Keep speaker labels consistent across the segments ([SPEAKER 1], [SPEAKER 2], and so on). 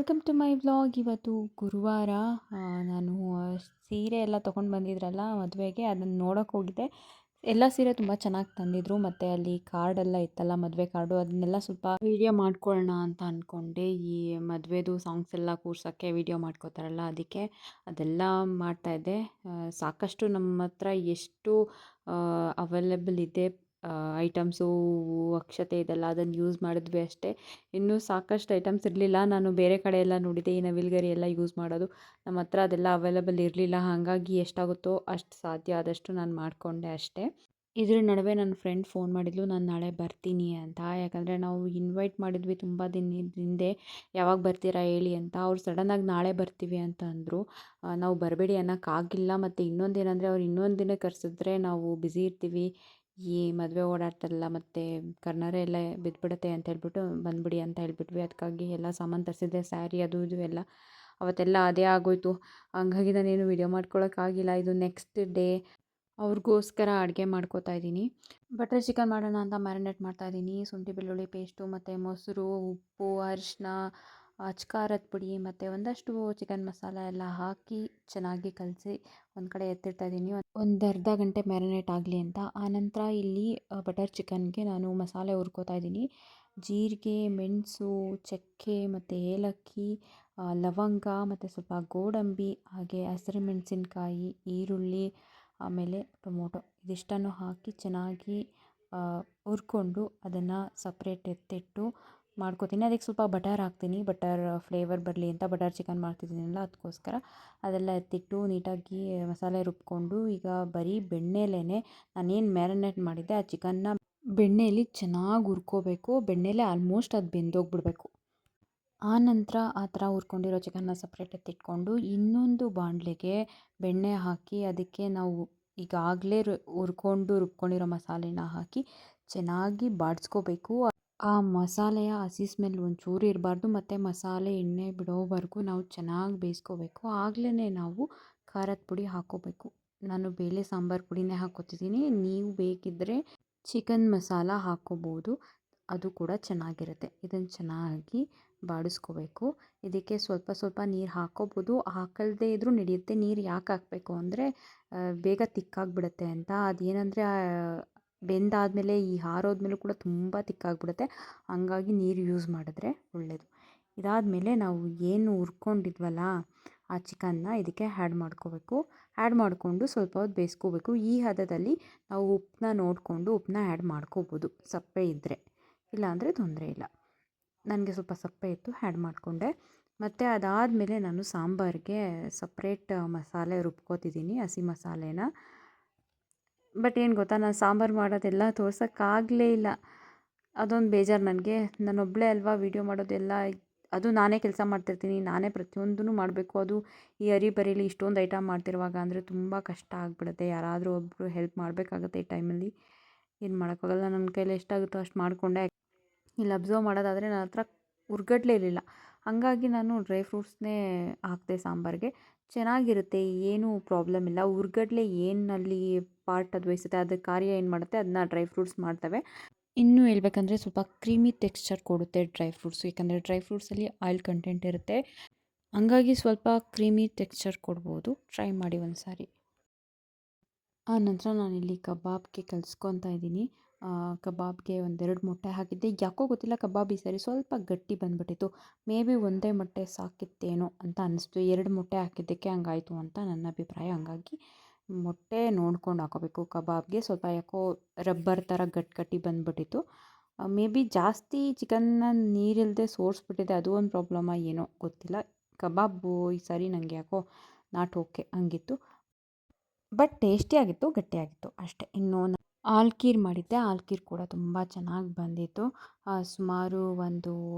[SPEAKER 1] Welcome to my vlog. ಇವತ್ತು ಗುರುವಾರ. ನಾನು ಸೀರೆ ಎಲ್ಲ ತೊಗೊಂಡು ಬಂದಿದ್ರಲ್ಲ ಮದುವೆಗೆ, ಅದನ್ನು ನೋಡೋಕೆ ಹೋಗಿದ್ದೆ. ಎಲ್ಲ ಸೀರೆ ತುಂಬ ಚೆನ್ನಾಗಿ ತಂದಿದ್ರು. ಮತ್ತು ಅಲ್ಲಿ ಕಾರ್ಡೆಲ್ಲ ಇತ್ತಲ್ಲ, ಮದುವೆ ಕಾರ್ಡು, ಅದನ್ನೆಲ್ಲ ಸ್ವಲ್ಪ ವೀಡಿಯೋ ಮಾಡ್ಕೊಳ್ಳೋಣ ಅಂತ ಅಂದ್ಕೊಂಡೆ. ಈ ಮದುವೆದು ಸಾಂಗ್ಸ್ ಎಲ್ಲ ಕೂರ್ಸೋಕ್ಕೆ ವೀಡಿಯೋ ಮಾಡ್ಕೋತಾರಲ್ಲ, ಅದಕ್ಕೆ ಅದೆಲ್ಲ ಮಾಡ್ತಾಯಿದ್ದೆ. ಸಾಕಷ್ಟು ನಮ್ಮ ಹತ್ರ ಎಷ್ಟು ಅವೈಲೇಬಲ್ ಇದೆ ಐಟಮ್ಸು, ಅಕ್ಷತೆ ಇದೆಲ್ಲ ಅದನ್ನು ಯೂಸ್ ಮಾಡಿದ್ವಿ ಅಷ್ಟೇ. ಇನ್ನೂ ಸಾಕಷ್ಟು ಐಟಮ್ಸ್ ಇರಲಿಲ್ಲ. ನಾನು ಬೇರೆ ಕಡೆ ಎಲ್ಲ ನೋಡಿದ್ದೆ ಈ ನವಿಲುಗರಿ ಎಲ್ಲ ಯೂಸ್ ಮಾಡೋದು. ನಮ್ಮ ಹತ್ರ ಅದೆಲ್ಲ ಅವೈಲೇಬಲ್ ಇರಲಿಲ್ಲ. ಹಾಗಾಗಿ ಎಷ್ಟಾಗುತ್ತೋ ಅಷ್ಟು ಸಾಧ್ಯ ಆದಷ್ಟು ನಾನು ಮಾಡಿಕೊಂಡೆ ಅಷ್ಟೇ. ಇದ್ರ ನಡುವೆ ನನ್ನ ಫ್ರೆಂಡ್ ಫೋನ್ ಮಾಡಿದ್ಲು, ನಾನು ನಾಳೆ ಬರ್ತೀನಿ ಅಂತ. ಯಾಕಂದರೆ ನಾವು ಇನ್ವೈಟ್ ಮಾಡಿದ್ವಿ ತುಂಬ ದಿನದ ಹಿಂದೆ, ಯಾವಾಗ ಬರ್ತೀರಾ ಹೇಳಿ ಅಂತ. ಅವ್ರು ಸಡನ್ನಾಗಿ ನಾಳೆ ಬರ್ತೀವಿ ಅಂತ ಅಂದರು. ನಾವು ಬರಬೇಡಿ ಅನ್ನೋಕ್ಕಾಗಿಲ್ಲ. ಮತ್ತು ಇನ್ನೊಂದೇನೆಂದರೆ, ಅವ್ರು ಇನ್ನೊಂದು ದಿನ ಕರೆಸಿದ್ರೆ ನಾವು ಬ್ಯುಸಿ ಇರ್ತೀವಿ, ಈ ಮದುವೆ ಓಡಾಡ್ತಾರಲ್ಲ, ಮತ್ತು ಕರ್ನಾರೆ ಎಲ್ಲ ಬಿದ್ದುಬಿಡುತ್ತೆ ಅಂತ ಹೇಳ್ಬಿಟ್ಟು ಬಂದುಬಿಡಿ ಅಂತ ಹೇಳ್ಬಿಟ್ವಿ. ಅದಕ್ಕಾಗಿ ಎಲ್ಲ ಸಾಮಾನು ತರಿಸಿದ್ದೆ, ಸ್ಯಾರಿ ಅದು ಇದು ಎಲ್ಲ. ಅವತ್ತೆಲ್ಲ ಅದೇ ಆಗೋಯ್ತು. ಹಂಗಾಗಿ ನಾನೇನು ವೀಡಿಯೋ ಮಾಡ್ಕೊಳಕ್ಕಾಗಿಲ್ಲ. ಇದು ನೆಕ್ಸ್ಟ್ ಡೇ ಅವ್ರಿಗೋಸ್ಕರ ಅಡುಗೆ ಮಾಡ್ಕೋತಾ ಇದ್ದೀನಿ. ಬಟರ್ ಚಿಕನ್ ಮಾಡೋಣ ಅಂತ ಮ್ಯಾರಿನೇಟ್ ಮಾಡ್ತಾಯಿದ್ದೀನಿ. ಶುಂಠಿ ಬೆಳ್ಳುಳ್ಳಿ ಪೇಸ್ಟು ಮತ್ತು ಮೊಸರು, ಉಪ್ಪು, ಅರಿಶಿನ, ಅಚ್ಕಾರದ ಪುಡಿ ಮತ್ತು ಒಂದಷ್ಟು ಚಿಕನ್ ಮಸಾಲ ಎಲ್ಲ ಹಾಕಿ ಚೆನ್ನಾಗಿ ಕಲಸಿ ಒಂದು ಕಡೆ ಎತ್ತಿಡ್ತಾಯಿದ್ದೀನಿ, ಒಂದು ಅರ್ಧ ಗಂಟೆ ಮ್ಯಾರಿನೇಟ್ ಆಗಲಿ ಅಂತ. ಆನಂತರ ಇಲ್ಲಿ ಬಟರ್ ಚಿಕನ್ಗೆ ನಾನು ಮಸಾಲೆ ಹುರ್ಕೋತಾ ಇದ್ದೀನಿ. ಜೀರಿಗೆ, ಮೆಣಸು, ಚಕ್ಕೆ ಮತ್ತು ಏಲಕ್ಕಿ, ಲವಂಗ ಮತ್ತು ಸ್ವಲ್ಪ ಗೋಡಂಬಿ, ಹಾಗೆ ಹಸಿರು ಮೆಣಸಿನ್ಕಾಯಿ, ಈರುಳ್ಳಿ, ಆಮೇಲೆ ಟೊಮೊಟೊ, ಇದಿಷ್ಟನ್ನು ಹಾಕಿ ಚೆನ್ನಾಗಿ ಹುರ್ಕೊಂಡು ಅದನ್ನು ಸಪ್ರೇಟ್ ಎತ್ತಿಟ್ಟು ಮಾಡ್ಕೋತೀನಿ. ಅದಕ್ಕೆ ಸ್ವಲ್ಪ ಬಟರ್ ಹಾಕ್ತೀನಿ, ಬಟರ್ ಫ್ಲೇವರ್ ಬರಲಿ ಅಂತ. ಬಟರ್ ಚಿಕನ್ ಮಾಡ್ತಿದ್ದೀನಲ್ಲ ಅದಕ್ಕೋಸ್ಕರ ಅದೆಲ್ಲ ಎತ್ತಿಟ್ಟು ನೀಟಾಗಿ ಮಸಾಲೆ ರುಬ್ಕೊಂಡು, ಈಗ ಬರೀ ಬೆಣ್ಣೆಲೇ ನಾನೇನು ಮ್ಯಾರಿನೇಟ್ ಮಾಡಿದ್ದೆ ಆ ಚಿಕನ್ನ ಬೆಣ್ಣೆಯಲ್ಲಿ ಚೆನ್ನಾಗಿ ಹುರ್ಕೋಬೇಕು. ಬೆಣ್ಣೆಲೇ ಆಲ್ಮೋಸ್ಟ್ ಅದು ಬೆಂದೋಗ್ಬಿಡ್ಬೇಕು. ಆ ನಂತರ ಆ ಥರ ಹುರ್ಕೊಂಡಿರೋ ಚಿಕನ್ನ ಸಪ್ರೇಟ್ ಎತ್ತಿಟ್ಕೊಂಡು, ಇನ್ನೊಂದು ಬಾಣಲೆಗೆ ಬೆಣ್ಣೆ ಹಾಕಿ ಅದಕ್ಕೆ ನಾವು ಈಗಾಗಲೇ ರುಬ್ಕೊಂಡಿರೋ ಮಸಾಲೆನ ಹಾಕಿ ಚೆನ್ನಾಗಿ ಬಾಡಿಸ್ಕೋಬೇಕು. ಆ ಮಸಾಲೆಯ ಹಸಿ ಸ್ಮೆಲ್ ಒಂಚೂರು ಇರಬಾರ್ದು. ಮತ್ತು ಮಸಾಲೆ ಎಣ್ಣೆ ಬಿಡೋವರೆಗೂ ನಾವು ಚೆನ್ನಾಗಿ ಬೇಯಿಸ್ಕೋಬೇಕು. ಆಗಲೇ ನಾವು ಖಾರದ ಪುಡಿ ಹಾಕ್ಕೋಬೇಕು. ನಾನು ಬೇಳೆ ಸಾಂಬಾರು ಪುಡಿನೇ ಹಾಕ್ಕೋತಿದ್ದೀನಿ. ನೀವು ಬೇಕಿದ್ದರೆ ಚಿಕನ್ ಮಸಾಲ ಹಾಕ್ಕೋಬೋದು, ಅದು ಕೂಡ ಚೆನ್ನಾಗಿರುತ್ತೆ. ಇದನ್ನು ಚೆನ್ನಾಗಿ ಬಾಡಿಸ್ಕೋಬೇಕು. ಇದಕ್ಕೆ ಸ್ವಲ್ಪ ಸ್ವಲ್ಪ ನೀರು ಹಾಕ್ಕೋಬೋದು, ಹಾಕಲ್ದೇ ಇದ್ದರೂ ನಡೆಯುತ್ತೆ. ನೀರು ಯಾಕೆ ಹಾಕಬೇಕು ಅಂದರೆ ಬೇಗ ತಿಕ್ಕಾಗಿಬಿಡುತ್ತೆ ಅಂತ. ಅದೇನೆಂದರೆ ಬೆಂದಾದಮೇಲೆ ಈ ಆರೋದ್ಮೇಲೂ ಕೂಡ ತುಂಬ ತಿಕ್ಕಾಗಿಬಿಡುತ್ತೆ. ಹಂಗಾಗಿ ನೀರು ಯೂಸ್ ಮಾಡಿದ್ರೆ ಒಳ್ಳೆಯದು. ಇದಾದಮೇಲೆ ನಾವು ಏನು ಹುರ್ಕೊಂಡಿದ್ವಲ್ಲ ಆ ಚಿಕನ್ನ ಇದಕ್ಕೆ ಆ್ಯಡ್ ಮಾಡ್ಕೋಬೇಕು. ಆ್ಯಡ್ ಮಾಡಿಕೊಂಡು ಸ್ವಲ್ಪ ಹೊತ್ತು ಬೇಯಿಸ್ಕೋಬೇಕು. ಈ ಹದದಲ್ಲಿ ನಾವು ಉಪ್ಪನ್ನ ನೋಡಿಕೊಂಡು ಉಪ್ಪನ್ನ ಆ್ಯಡ್ ಮಾಡ್ಕೋಬೋದು, ಸಪ್ಪೆ ಇದ್ದರೆ. ಇಲ್ಲಾಂದರೆ ತೊಂದರೆ ಇಲ್ಲ. ನನಗೆ ಸ್ವಲ್ಪ ಸಪ್ಪೆ ಇತ್ತು, ಆ್ಯಡ್ ಮಾಡಿಕೊಂಡೆ. ಮತ್ತು ಅದಾದಮೇಲೆ ನಾನು ಸಾಂಬಾರಿಗೆ ಸಪ್ರೇಟ್ ಮಸಾಲೆ ರುಬ್ಕೋತಿದ್ದೀನಿ, ಹಸಿ ಮಸಾಲೆನ. ಬಟ್ ಏನು ಗೊತ್ತಾ, ನಾನು ಸಾಂಬಾರು ಮಾಡೋದೆಲ್ಲ ತೋರ್ಸೋಕ್ಕಾಗಲೇ ಇಲ್ಲ. ಅದೊಂದು ಬೇಜಾರು ನನಗೆ. ನಾನೊಬ್ಬಳೇ ಅಲ್ವಾ ವೀಡಿಯೋ ಮಾಡೋದೆಲ್ಲ, ಅದು ನಾನೇ ಕೆಲಸ ಮಾಡ್ತಿರ್ತೀನಿ, ನಾನೇ ಪ್ರತಿಯೊಂದೂ ಮಾಡಬೇಕು. ಅದು ಈ ಹರಿಬರಿಲಿ ಇಷ್ಟೊಂದು ಐಟಮ್ ಮಾಡ್ತಿರುವಾಗ ಅಂದರೆ ತುಂಬ ಕಷ್ಟ ಆಗಿಬಿಡುತ್ತೆ. ಯಾರಾದರೂ ಒಬ್ಬರು ಹೆಲ್ಪ್ ಮಾಡಬೇಕಾಗುತ್ತೆ ಈ ಟೈಮಲ್ಲಿ. ಏನು ಮಾಡೋಕ್ಕಾಗಲ್ಲ, ನನ್ನ ಕೈಲಿ ಎಷ್ಟಾಗುತ್ತೋ ಅಷ್ಟು ಮಾಡಿಕೊಂಡೆ. ಇಲ್ಲಿ ಅಬ್ಸರ್ವ್ ಮಾಡೋದಾದರೆ ನನ್ನ ಹತ್ರ ಹುರ್ಗಡ್ಲೆ ಇರಲಿಲ್ಲ. ಹಾಗಾಗಿ ನಾನು ಡ್ರೈ ಫ್ರೂಟ್ಸ್ನೇ ಹಾಕಿದೆ ಸಾಂಬಾರಿಗೆ. ಚೆನ್ನಾಗಿರುತ್ತೆ, ಏನೂ ಪ್ರಾಬ್ಲಮ್ ಇಲ್ಲ. ಹುರ್ಗಡ್ಲೆ ಏನಲ್ಲಿ ಪಾರ್ಟ್ ಅದು ವಹಿಸುತ್ತೆ, ಅದು ಕಾರ್ಯ ಏನು ಮಾಡುತ್ತೆ ಅದನ್ನ ಡ್ರೈ ಫ್ರೂಟ್ಸ್ ಮಾಡ್ತವೆ. ಇನ್ನೂ ಹೇಳ್ಬೇಕಂದ್ರೆ ಸ್ವಲ್ಪ ಕ್ರೀಮಿ ಟೆಕ್ಸ್ಚರ್ ಕೊಡುತ್ತೆ ಡ್ರೈ ಫ್ರೂಟ್ಸು. ಯಾಕಂದರೆ ಡ್ರೈ ಫ್ರೂಟ್ಸಲ್ಲಿ ಆಯಿಲ್ ಕಂಟೆಂಟ್ ಇರುತ್ತೆ, ಹಂಗಾಗಿ ಸ್ವಲ್ಪ ಕ್ರೀಮಿ ಟೆಕ್ಸ್ಚರ್ ಕೊಡ್ಬೋದು. ಟ್ರೈ ಮಾಡಿ ಒಂದು ಸಾರಿ. ಆ ನಂತರ ನಾನಿಲ್ಲಿ ಕಬಾಬ್ಗೆ ಕಲಿಸ್ಕೊತಾ ಇದ್ದೀನಿ. ಕಬಾಬ್ಗೆ ಒಂದೆರಡು ಮೊಟ್ಟೆ ಹಾಕಿದ್ದೆ. ಯಾಕೋ ಗೊತ್ತಿಲ್ಲ, ಕಬಾಬ್ ಈ ಸರಿ ಸ್ವಲ್ಪ ಗಟ್ಟಿ ಬಂದುಬಿಟ್ಟಿತ್ತು. ಮೇ ಬಿ ಒಂದೇ ಮೊಟ್ಟೆ ಸಾಕಿತ್ತೇನೋ ಅಂತ ಅನ್ನಿಸ್ತು. 2 ಮೊಟ್ಟೆ ಹಾಕಿದ್ದಕ್ಕೆ ಹಂಗಾಯಿತು ಅಂತ ನನ್ನ ಅಭಿಪ್ರಾಯ. ಹಂಗಾಗಿ ಮೊಟ್ಟೆ ನೋಡ್ಕೊಂಡು ಹಾಕೋಬೇಕು ಕಬಾಬ್ಗೆ. ಸ್ವಲ್ಪ ಯಾಕೋ ರಬ್ಬರ್ ಥರ ಗಟ್ಟಿ ಬಂದುಬಿಟ್ಟಿತ್ತು. ಮೇ ಬಿ ಜಾಸ್ತಿ ಚಿಕನ್ನ ನೀರಿಲ್ಲದೆ ಸೋರಿಸ್ಬಿಟ್ಟಿದೆ, ಅದು ಒಂದು ಪ್ರಾಬ್ಲಮ್ಮ ಏನೋ ಗೊತ್ತಿಲ್ಲ. ಕಬಾಬು ಈ ಸಾರಿ ನನಗೆ ಯಾಕೋ ನಾಟ್ ಓಕೆ ಹಂಗಿತ್ತು. ಬಟ್ ಟೇಸ್ಟಿಯಾಗಿತ್ತು, ಗಟ್ಟಿಯಾಗಿತ್ತು ಅಷ್ಟೇ. ಇನ್ನು ಆಲ್ಕೀರ್ ಮಾಡಿದ್ದೆ, ಆಲ್ಕೀರ್ ಕೂಡ ತುಂಬ ಚೆನ್ನಾಗಿ ಬಂದಿತ್ತು. ಸುಮಾರು ಒಂದು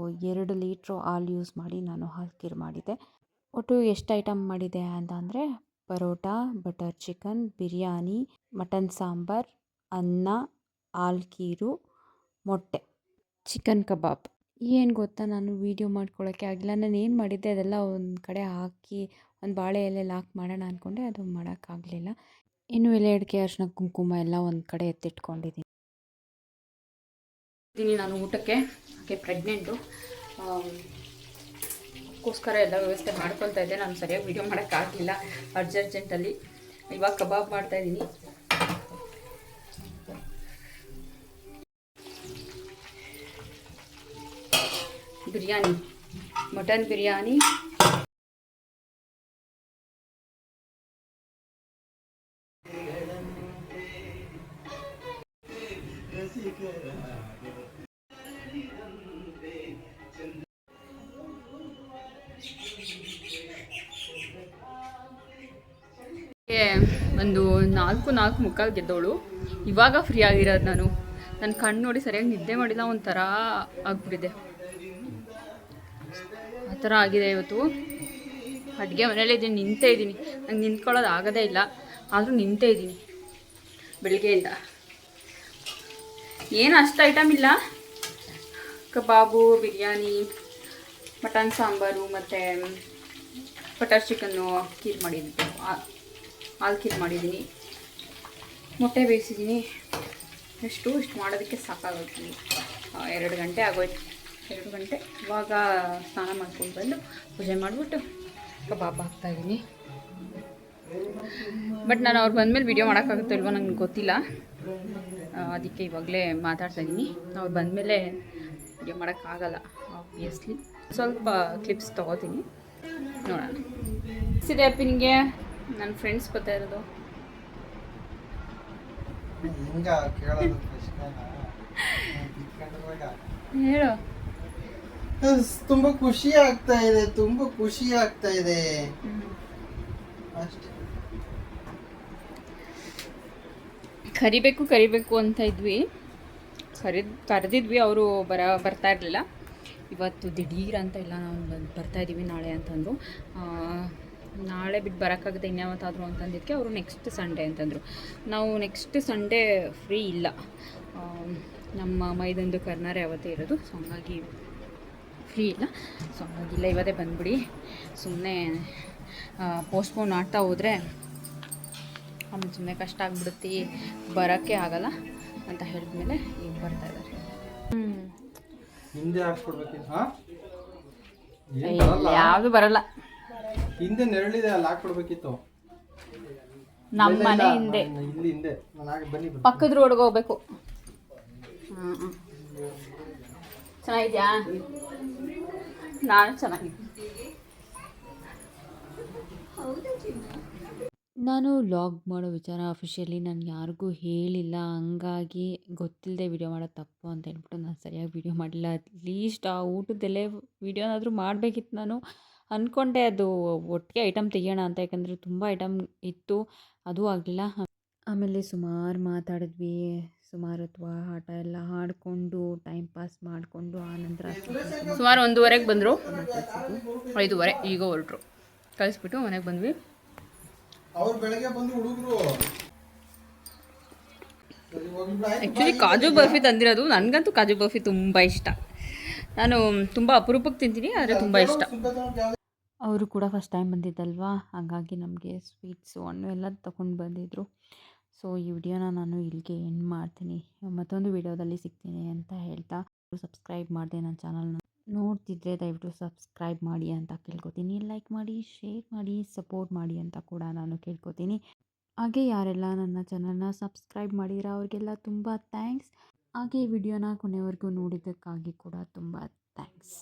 [SPEAKER 1] 2 ಲೀಟ್ರು ಹಾಲು ಯೂಸ್ ಮಾಡಿ ನಾನು ಆಲ್ಕೀರ್ ಮಾಡಿದ್ದೆ. ಒಟ್ಟು ಎಷ್ಟು ಐಟಮ್ ಮಾಡಿದೆ ಅಂತ ಅಂದರೆ, parotta, butter chicken, biryani, mutton sambar, ಅನ್ನ, ಆಲ್ಕೀರು, ಮೊಟ್ಟೆ, ಚಿಕನ್ ಕಬಾಬ್. ಏನು ಗೊತ್ತಾ, ನಾನು ವೀಡಿಯೋ ಮಾಡ್ಕೊಳ್ಳೋಕ್ಕೆ ಆಗಿಲ್ಲ. ನಾನು ಏನು ಮಾಡಿದ್ದೆ ಅದೆಲ್ಲ ಒಂದು ಕಡೆ ಹಾಕಿ ಒಂದು ಬಾಳೆ ಎಲೆಯಲ್ಲಿ ಹಾಕಿ ಮಾಡೋಣ ಅಂದ್ಕೊಂಡೆ, ಅದು ಮಾಡೋಕ್ಕಾಗಲಿಲ್ಲ. ಇನ್ನು ಎಲೆ ಅಡಿಕೆ, ಅರಿಶಿನ, ಕುಂಕುಮ ಎಲ್ಲ ಒಂದು ಕಡೆ ಎತ್ತಿಟ್ಕೊಂಡಿದ್ದೀನಿ. ನಾನು ಊಟಕ್ಕೆ, ಹಾಗೆ ಪ್ರೆಗ್ನೆಂಟು. ಗೋಸ್ಕರ ಎಲ್ಲ ವ್ಯವಸ್ಥೆ ಮಾಡ್ಕೊತಾ ಇದ್ದೆ. ನಾನು ಸರಿಯಾಗಿ ವೀಡಿಯೋ ಮಾಡೋಕ್ಕಾಗಲಿಲ್ಲ ಅರ್ಜೆಂಟಲ್ಲಿ. ಇವಾಗ ಕಬಾಬ್ ಮಾಡ್ತಾಯಿದ್ದೀನಿ. ಬಿರಿಯಾನಿ, ಮಟನ್ ಬಿರಿಯಾನಿ. ಒಂದು 4:45 ಗೆದ್ದವಳು. ಇವಾಗ ಫ್ರೀ ಆಗಿರೋದು ನಾನು. ನನ್ನ ಕಣ್ಣು ನೋಡಿ ಸರಿಯಾಗಿ ನಿದ್ದೆ ಮಾಡಿಲ್ಲ, ಒಂಥರ ಆಗ್ಬಿಟ್ಟಿದೆ. ಆ ಥರ ಆಗಿದೆ ಇವತ್ತು. ಅಡುಗೆ ಮನೇಲಿ ಇದ್ದೀನಿ, ನಿಂತೇ ಇದ್ದೀನಿ. ನಂಗೆ ನಿಂತ್ಕೊಳ್ಳೋದು ಆಗೋದೇ ಇಲ್ಲ, ಆದರೂ ನಿಂತೇ ಇದ್ದೀನಿ ಬೆಳಗ್ಗೆಯಿಂದ. ಏನು ಅಷ್ಟು ಐಟಮ್ ಇಲ್ಲ. ಕಬಾಬು, ಬಿರಿಯಾನಿ, ಮಟನ್ ಸಾಂಬಾರು ಮತ್ತು ಬಟರ್ ಚಿಕನ್ನು, ಖೀರ್ ಮಾಡಿದ್ದು, ಹಾಲು ಖೀರ್ ಮಾಡಿದ್ದೀನಿ, ಮೊಟ್ಟೆ ಬೇಯಿಸಿದ್ದೀನಿ. ಇಷ್ಟು ಮಾಡೋದಕ್ಕೆ ಸಾಕಾಗೋಗ್ತೀನಿ. 2 ಗಂಟೆ ಆಗೋಯ್ತು. 2 ಗಂಟೆ. ಇವಾಗ ಸ್ನಾನ ಮಾಡ್ಕೊಂಡು ಬಂದು ಪೂಜೆ ಮಾಡಿಬಿಟ್ಟು ಕಬಾಬ್ ಹಾಕ್ತಾಯಿದ್ದೀನಿ. ಬಟ್ ನಾನು ಅವ್ರು ಬಂದಮೇಲೆ ವೀಡಿಯೋ ಮಾಡೋಕ್ಕಾಗುತ್ತೋ ಇಲ್ವೋ ನನಗೆ ಗೊತ್ತಿಲ್ಲ. ಅದಕ್ಕೆ ಇವಾಗಲೇ ಮಾತಾಡ್ತಾಯಿದ್ದೀನಿ. ಅವ್ರು ಬಂದಮೇಲೆ ವೀಡಿಯೋ ಮಾಡೋಕ್ಕಾಗಲ್ಲ ಆಬ್ವಿಯಸ್ಲಿ. ಸ್ವಲ್ಪ ಕ್ಲಿಪ್ಸ್ ತೊಗೋತೀನಿ, ನೋಡೋಣ. ಸಿದೆ ಅಪ್ಪಿ ನಿಮಗೆ ನನ್ನ ಫ್ರೆಂಡ್ಸ್ ಬರ್ತಾ ಇರೋದು. ಹೇಳು.
[SPEAKER 2] ತುಂಬಾ ಖುಷಿ ಆಗ್ತಾ ಇದೆ, ತುಂಬಾ ಖುಷಿ ಆಗ್ತಾ ಇದೆ ಅಷ್ಟೇ.
[SPEAKER 1] ಕರಿಬೇಕು ಅಂತ ಇದ್ವಿ, ಕರೆದಿದ್ವಿ. ಅವರು ಬರ್ತಾ ಇರಲಿಲ್ಲ. ಇವತ್ತು ದಿಢೀರ್ ಅಂತ ಇಲ್ಲ, ನಾವು ಬರ್ತಾಯಿದ್ದೀವಿ ನಾಳೆ ಅಂತಂದರು. ನಾಳೆ ಬಿಟ್ಟು ಬರೋಕ್ಕಾಗುತ್ತೆ ಇನ್ಯಾವತ್ತಾದರೂ ಅಂತಂದಿದ್ದಕ್ಕೆ ಅವರು ನೆಕ್ಸ್ಟ್ ಸಂಡೇ ಅಂತಂದರು. ನಾವು ನೆಕ್ಸ್ಟ್ ಸಂಡೇ ಫ್ರೀ ಇಲ್ಲ, ನಮ್ಮ ಮೈದಂದು ಕರ್ನಾರೆ ಅವತ್ತೇ ಇರೋದು. ಸೊ ಹಂಗಾಗಿ ಫ್ರೀ ಇಲ್ಲ. ಸೊ ಹಾಗಿಲ್ಲ, ಇವತ್ತೇ ಬಂದುಬಿಡಿ. ಸುಮ್ಮನೆ ಪೋಸ್ಟ್ಪೋನ್ ಆಗ್ತಾ ಹೋದರೆ ಆಮೇಲೆ ಸುಮ್ಮನೆ ಕಷ್ಟ ಆಗಿಬಿಡುತ್ತೆ, ಬರೋಕ್ಕೆ ಆಗಲ್ಲ ಅಂತ ಹೇಳಿದ್ಮೇಲೆ ಈಗ ಬರ್ತಾಯಿದ್ದಾರೆ.
[SPEAKER 2] ಹಿಂದೆ ಹಾಕ್ಕೊಡ್ಬೇಕಿತ್ತು.
[SPEAKER 1] ಯಾವುದು ಬರಲ್ಲ.
[SPEAKER 2] ಹಿಂದೆ ನೆರಳಿದೆ, ಅಲ್ಲಿ ಹಾಕ್ಕೊಡ್ಬೇಕಿತ್ತು.
[SPEAKER 1] ನಮ್ಮ ಮನೆ ಹಿಂದೆ,
[SPEAKER 2] ಇಲ್ಲಿ ಹಿಂದೆ. ಬನ್ನಿ,
[SPEAKER 1] ಪಕ್ಕದ ರೋಡ್ಗೆ ಹೋಗ್ಬೇಕು. ಚೆನ್ನಾಗಿದ್ಯಾ? ನಾನು ಚೆನ್ನಾಗಿದ್ದೀನಿ. ನಾನು ವ್ಲಾಗ್ ಮಾಡೋ ವಿಚಾರ ಅಫಿಷಿಯಲಿ ನಾನು ಯಾರಿಗೂ ಹೇಳಿಲ್ಲ, ಹಂಗಾಗಿ ಗೊತ್ತಿಲ್ಲದೆ ವಿಡಿಯೋ ಮಾಡೋದು ತಪ್ಪು ಅಂತ ಹೇಳ್ಬಿಟ್ಟು ನಾನು ಸರಿಯಾಗಿ ವಿಡಿಯೋ ಮಾಡಲಿಲ್ಲ. ಅಟ್ಲೀಸ್ಟ್ ಆ ಊಟದಲ್ಲೇ ವಿಡಿಯೋನಾದರೂ ಮಾಡಬೇಕಿತ್ತು. ನಾನು ಅಂದ್ಕೊಂಡೆ ಅದು ಒಟ್ಟಿಗೆ ಐಟಮ್ ತೆಗಿಯೋಣ ಅಂತ, ಯಾಕಂದರೆ ತುಂಬ ಐಟಮ್ ಇತ್ತು, ಅದೂ ಆಗಲಿಲ್ಲ. ಆಮೇಲೆ ಸುಮಾರು ಮಾತಾಡಿದ್ವಿ, ಸುಮಾರು ಆಟ ಎಲ್ಲ ಆಡಿಕೊಂಡು ಟೈಮ್ ಪಾಸ್ ಮಾಡಿಕೊಂಡು ಆನಂತರ ಸುಮಾರು 1:30ಗೆ ಬಂದರು. 5:30 ಈಗ ಹೊರಟರು. ಕಳಿಸ್ಬಿಟ್ಟು ಮನೆಗೆ ಬಂದ್ವಿ.
[SPEAKER 2] ಅವ್ರು ಬೆಳಗ್ಗೆ ಬಂದು ಹುಡುಗರು
[SPEAKER 1] ಆ್ಯಕ್ಚುಲಿ ಕಾಜು ಬರ್ಫಿ ತಂದಿರೋದು. ನನಗಂತೂ ಕಾಜು ಬರ್ಫಿ ತುಂಬ ಇಷ್ಟ. ನಾನು ತುಂಬ ಅಪರೂಪಕ್ಕೆ ತಿಂತೀನಿ, ಆದರೆ ತುಂಬ ಇಷ್ಟ. ಅವರು ಕೂಡ ಫಸ್ಟ್ ಟೈಮ್ ಬಂದಿದ್ದಲ್ವಾ, ಹಾಗಾಗಿ ನಮಗೆ ಸ್ವೀಟ್ಸು ಹಣ್ಣು ಎಲ್ಲ ತೊಗೊಂಡು ಬಂದಿದ್ದರು. ಸೊ ಈ ವಿಡಿಯೋನ ನಾನು ಇಲ್ಲಿಗೆ ಎಂಡ್ ಮಾಡ್ತೀನಿ. ಮತ್ತೊಂದು ವಿಡಿಯೋದಲ್ಲಿ ಸಿಗ್ತೀನಿ ಅಂತ ಹೇಳ್ತಾ, ಸಬ್ಸ್ಕ್ರೈಬ್ ಮಾಡಿದೆ ನನ್ನ ಚಾನಲ್ನ ನೋಡ್ತಿದ್ರೆ ದಯವಿಟ್ಟು ಸಬ್ಸ್ಕ್ರೈಬ್ ಮಾಡಿ ಅಂತ ಕೇಳ್ಕೊತೀನಿ. ಲೈಕ್ ಮಾಡಿ, ಶೇರ್ ಮಾಡಿ, ಸಪೋರ್ಟ್ ಮಾಡಿ ಅಂತ ಕೂಡ ನಾನು ಕೇಳ್ಕೊತೀನಿ. ಹಾಗೆ ಯಾರೆಲ್ಲ ನನ್ನ ಚಾನಲ್ನ ಸಬ್ಸ್ಕ್ರೈಬ್ ಮಾಡಿದ್ರೆ ಅವ್ರಿಗೆಲ್ಲ ತುಂಬ ಥ್ಯಾಂಕ್ಸ್. ಹಾಗೆ ಈ ವಿಡಿಯೋನ ಕೊನೆವರೆಗೂ ನೋಡಿದ್ದಕ್ಕಾಗಿ ಕೂಡ ತುಂಬ ಥ್ಯಾಂಕ್ಸ್.